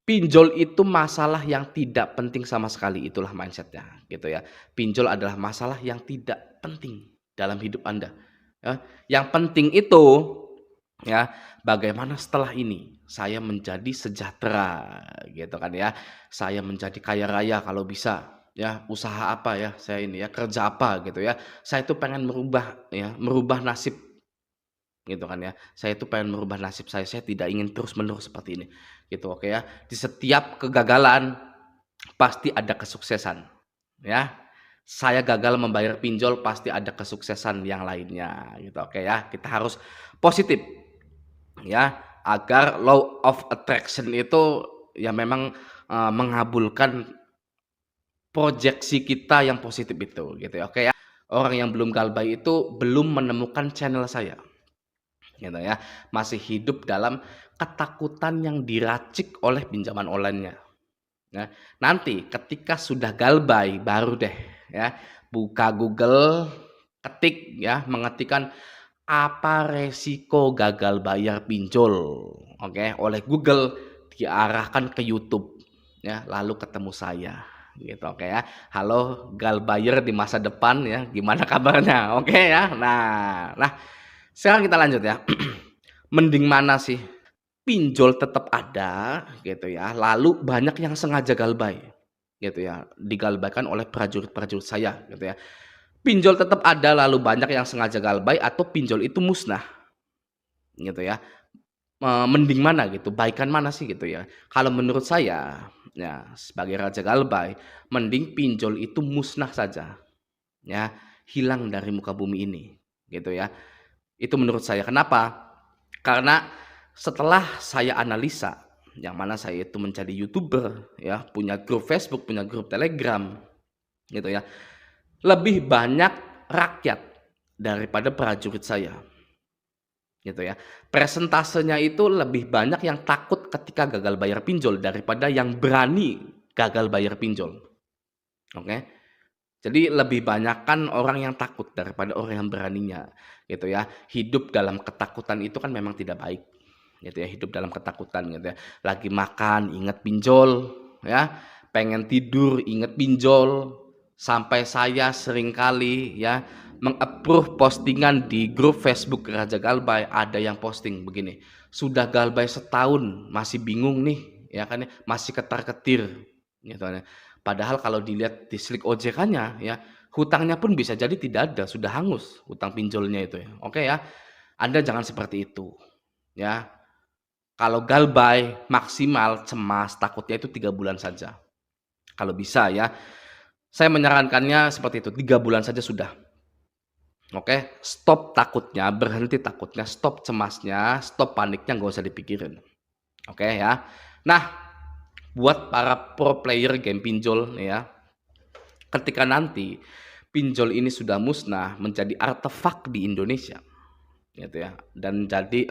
Pinjol itu masalah yang tidak penting sama sekali, itulah mindset-nya, gitu ya. Pinjol adalah masalah yang tidak penting dalam hidup Anda, ya. Yang penting itu, ya, bagaimana setelah ini saya menjadi sejahtera, gitu kan ya. Saya menjadi kaya raya kalau bisa, ya. Usaha apa ya saya ini ya, kerja apa gitu ya. Saya itu pengen merubah ya, merubah nasib gitu kan ya. Saya itu pengen merubah nasib saya tidak ingin terus-menerus seperti ini, gitu, oke ya. Di setiap kegagalan pasti ada kesuksesan, ya. Saya gagal membayar pinjol pasti ada kesuksesan yang lainnya, gitu, oke ya. Kita harus positif, ya, agar law of attraction itu ya memang, mengabulkan proyeksi kita yang positif itu, gitu ya, oke ya. Orang yang belum galbay itu belum menemukan channel saya. Gitu ya, masih hidup dalam ketakutan yang diracik oleh pinjaman online-nya. Nah, nanti ketika sudah galbay baru deh ya, buka Google, ketik ya, mengetikkan apa resiko gagal bayar pinjol, oke, oleh Google diarahkan ke YouTube ya, lalu ketemu saya gitu, oke ya. Halo galbayer di masa depan ya, gimana kabarnya? Oke ya. Nah, sekarang kita lanjut ya. Mending mana sih? Pinjol tetap ada gitu ya, lalu banyak yang sengaja galbay gitu ya, digalbaikan oleh prajurit-prajurit saya gitu ya. Pinjol tetap ada lalu banyak yang sengaja galbay atau pinjol itu musnah gitu ya. Mending mana gitu, baikan mana sih gitu ya. Kalau menurut saya, ya sebagai raja galbay, mending pinjol itu musnah saja ya, hilang dari muka bumi ini gitu ya. Itu menurut saya. Kenapa? Karena setelah saya analisa, yang mana saya itu menjadi YouTuber ya, punya grup Facebook, punya grup Telegram gitu ya. Lebih banyak rakyat daripada prajurit saya. Gitu ya. Persentasenya itu lebih banyak yang takut ketika gagal bayar pinjol daripada yang berani gagal bayar pinjol. Oke. Jadi lebih banyakkan orang yang takut daripada orang yang beraninya, gitu ya. Hidup dalam ketakutan itu kan memang tidak baik, gitu ya. Hidup dalam ketakutan, gitu ya. Lagi makan inget pinjol, ya. Pengen tidur inget pinjol. Sampai saya seringkali ya meng-approve postingan di grup Facebook Raja Galbay, ada yang posting begini, sudah galbay setahun masih bingung nih, ya kan ya, masih ketar-ketir, gitu ya. Padahal kalau dilihat di slip OJK-nya ya, hutangnya pun bisa jadi tidak ada, sudah hangus hutang pinjolnya itu ya. Oke ya, Anda jangan seperti itu ya. Kalau galbay maksimal cemas takutnya itu 3 bulan saja. Kalau bisa ya, saya menyarankannya seperti itu, 3 bulan saja sudah. Oke, stop takutnya, berhenti takutnya, stop cemasnya, stop paniknya, nggak usah dipikirin. Oke ya. Nah, buat para pro player game pinjol nih ya, ketika nanti pinjol ini sudah musnah menjadi artefak di Indonesia gitu ya, dan jadi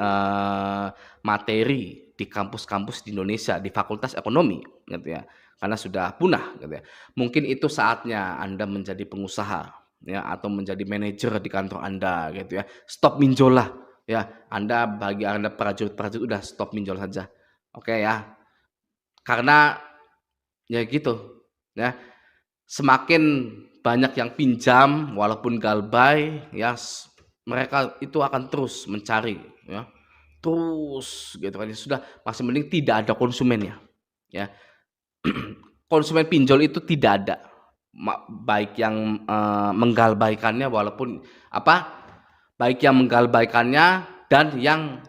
materi di kampus-kampus di Indonesia di Fakultas Ekonomi gitu ya, karena sudah punah gitu ya. Mungkin itu saatnya Anda menjadi pengusaha ya, atau menjadi manajer di kantor Anda gitu ya. Stop minjol lah ya. Bagi Anda prajurit-prajurit udah stop minjol saja. Oke ya. Karena ya gitu ya, semakin banyak yang pinjam walaupun galbay ya, mereka itu akan terus mencari ya, terus gitu kan ya, sudah masih mending tidak ada konsumen ya. Konsumen pinjol itu tidak ada, baik yang menggalbaikannya walaupun apa, baik yang menggalbaikannya dan yang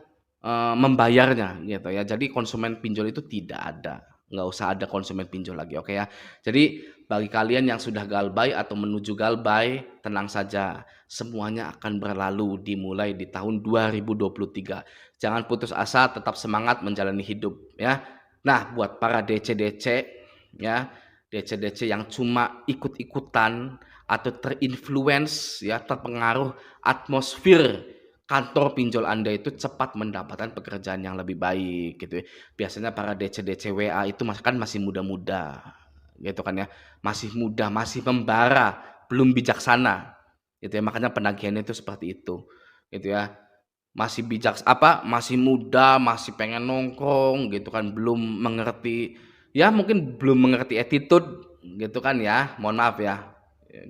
membayarnya gitu ya. Jadi konsumen pinjol itu tidak ada, nggak usah ada konsumen pinjol lagi, oke ya. Jadi bagi kalian yang sudah galbay atau menuju galbay, tenang saja, semuanya akan berlalu dimulai di tahun 2023. Jangan putus asa, tetap semangat menjalani hidup ya. Nah, buat para DC-DC ya, DC-DC yang cuma ikut-ikutan atau terinfluence ya, terpengaruh atmosfer kantor pinjol Anda itu cepat mendapatkan pekerjaan yang lebih baik gitu ya. Biasanya para DC-DC WA itu masih muda-muda gitu kan ya. Masih muda, masih membara, belum bijaksana gitu ya. Makanya penagihannya itu seperti itu gitu ya. masih masih muda, masih pengen nongkrong gitu kan, belum mengerti, ya mungkin belum mengerti attitude gitu kan ya, mohon maaf ya,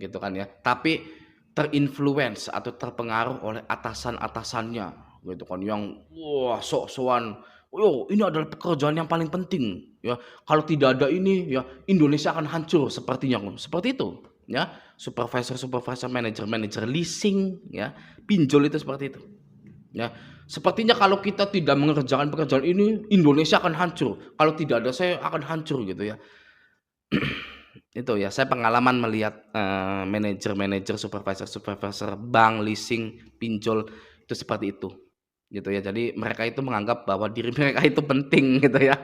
gitu kan ya. Tapi terinfluence atau terpengaruh oleh atasan-atasannya gitu kan, yang wah sok-sokan, "Yo, ini adalah pekerjaan yang paling penting ya. Kalau tidak ada ini ya Indonesia akan hancur sepertinya." Seperti itu ya. Supervisor, manajer leasing ya, pinjol itu seperti itu. Ya, sepertinya kalau kita tidak mengerjakan pekerjaan ini, Indonesia akan hancur. Kalau tidak ada saya akan hancur gitu ya. Itu ya, saya pengalaman melihat manajer-manajer, supervisor bank, leasing, pinjol itu seperti itu. Gitu ya. Jadi mereka itu menganggap bahwa diri mereka itu penting gitu ya.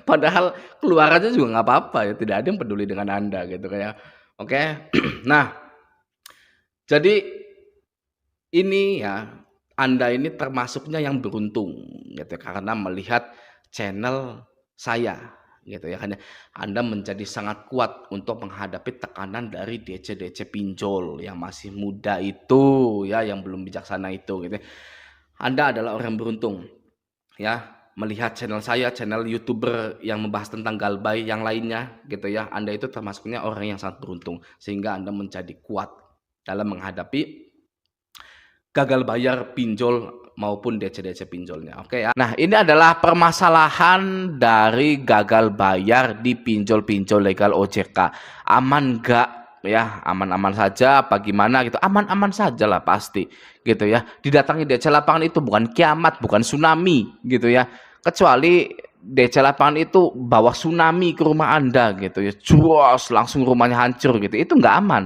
Padahal keluar aja juga nggak apa-apa ya, tidak ada yang peduli dengan Anda gitu kayak. Oke. Nah, jadi ini ya, Anda ini termasuknya yang beruntung gitu karena melihat channel saya gitu ya, kan Anda menjadi sangat kuat untuk menghadapi tekanan dari DC-DC pinjol yang masih muda itu ya, yang belum bijaksana itu gitu. Anda adalah orang beruntung ya, melihat channel saya, channel YouTuber yang membahas tentang Galbay yang lainnya gitu ya. Anda itu termasuknya orang yang sangat beruntung sehingga Anda menjadi kuat dalam menghadapi gagal bayar pinjol maupun DC-DC pinjolnya. Oke ya. Nah, ini adalah permasalahan dari gagal bayar di pinjol-pinjol legal OJK. Aman enggak ya? Aman-aman saja apa gimana gitu? Aman-aman saja lah pasti gitu ya. Didatangi DC lapangan itu bukan kiamat, bukan tsunami gitu ya. Kecuali DC lapangan itu bawa tsunami ke rumah Anda gitu ya. Cuos, langsung rumahnya hancur gitu. Itu enggak aman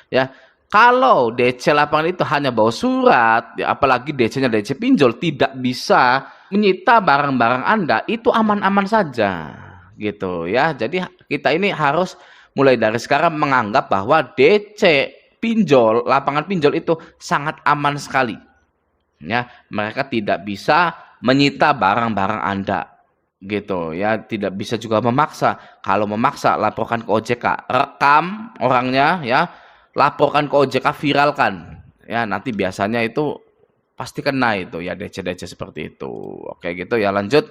ya. Kalau DC lapangan itu hanya bawa surat, ya apalagi DC-nya DC pinjol, tidak bisa menyita barang-barang Anda, itu aman-aman saja, gitu ya. Jadi kita ini harus mulai dari sekarang menganggap bahwa DC pinjol, lapangan pinjol itu sangat aman sekali. Ya, mereka tidak bisa menyita barang-barang Anda, gitu ya. Tidak bisa juga memaksa. Kalau memaksa, laporkan ke OJK, rekam orangnya ya. Laporkan ke OJK, viralkan ya, nanti biasanya itu pasti kena itu ya, DC-DC seperti itu. Oke gitu ya, lanjut.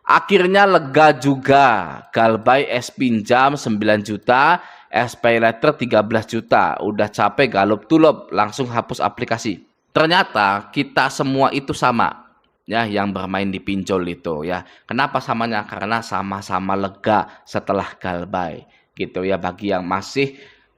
Akhirnya lega juga, Galbay es pinjam 9 juta, es pay letter 13 juta, udah capek galop tulop, langsung hapus aplikasi. Ternyata kita semua itu sama ya, yang bermain di pinjol itu ya. Kenapa samanya? Karena sama-sama lega setelah Galbay gitu ya. Bagi yang masih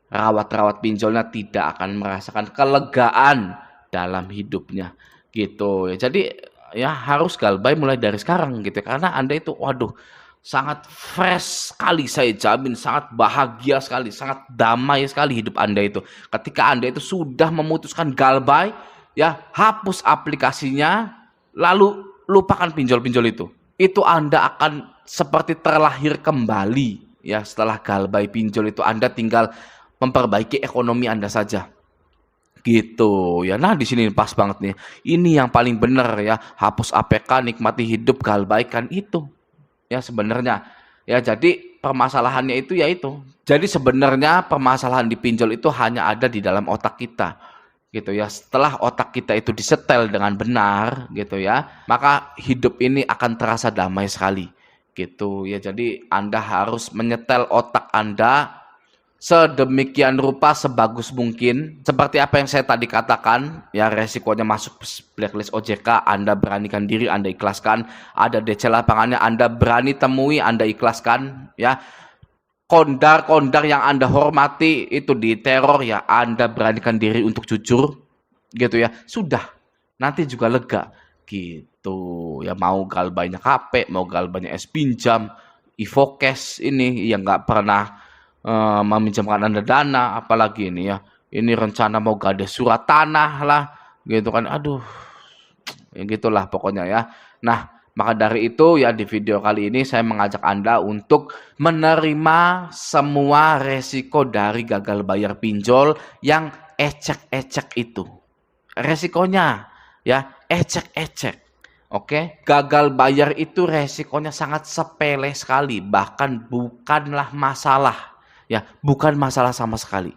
rawat-rawat pinjolnya tidak akan merasakan kelegaan dalam hidupnya gitu ya. Jadi ya harus Galbay mulai dari sekarang gitu, karena Anda itu waduh sangat fresh sekali, saya jamin sangat bahagia sekali, sangat damai sekali hidup Anda itu ketika Anda itu sudah memutuskan Galbay ya, hapus aplikasinya lalu lupakan pinjol-pinjol itu Anda akan seperti terlahir kembali ya. Setelah Galbay pinjol itu Anda tinggal memperbaiki ekonomi Anda saja. Gitu ya. Nah, di sini pas banget nih. Ini yang paling benar ya. Hapus APK, nikmati hidup, Galbay kan itu. Ya sebenarnya. Ya, jadi permasalahannya itu ya itu. Jadi sebenarnya permasalahan di pinjol itu hanya ada di dalam otak kita. Gitu ya. Setelah otak kita itu disetel dengan benar gitu ya, maka hidup ini akan terasa damai sekali. Gitu ya. Jadi Anda harus menyetel otak Anda sedemikian rupa sebagus mungkin, seperti apa yang saya tadi katakan ya. Resikonya masuk blacklist OJK, Anda beranikan diri, Anda ikhlaskan. Ada DC lapangannya, Anda berani temui, Anda ikhlaskan ya. Kondar-kondar yang Anda hormati itu diteror ya, Anda beranikan diri untuk jujur gitu ya. Sudah, nanti juga lega gitu ya. Mau Galbaynya KP, mau Galbaynya es pinjam, Ivokes ini yang nggak pernah meminjamkan Anda dana, apalagi ini ya. Ini rencana mau gade surat tanah lah gitu kan. Aduh. Ya gitulah pokoknya ya. Nah, maka dari itu ya di video kali ini saya mengajak Anda untuk menerima semua resiko dari gagal bayar pinjol yang ecek-ecek itu. Resikonya ya ecek-ecek. Oke, gagal bayar itu resikonya sangat sepele sekali, bahkan bukanlah masalah. Ya, bukan masalah sama sekali.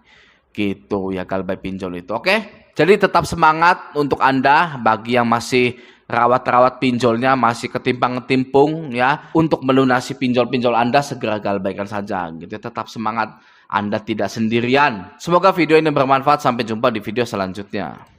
Gitu ya Galbay pinjol itu. Oke. Jadi tetap semangat untuk Anda bagi yang masih rawat-rawat pinjolnya, masih ketimpang-ketimpung ya, untuk melunasi pinjol-pinjol Anda segera galbaikan saja gitu. Tetap semangat, Anda tidak sendirian. Semoga video ini bermanfaat. Sampai jumpa di video selanjutnya.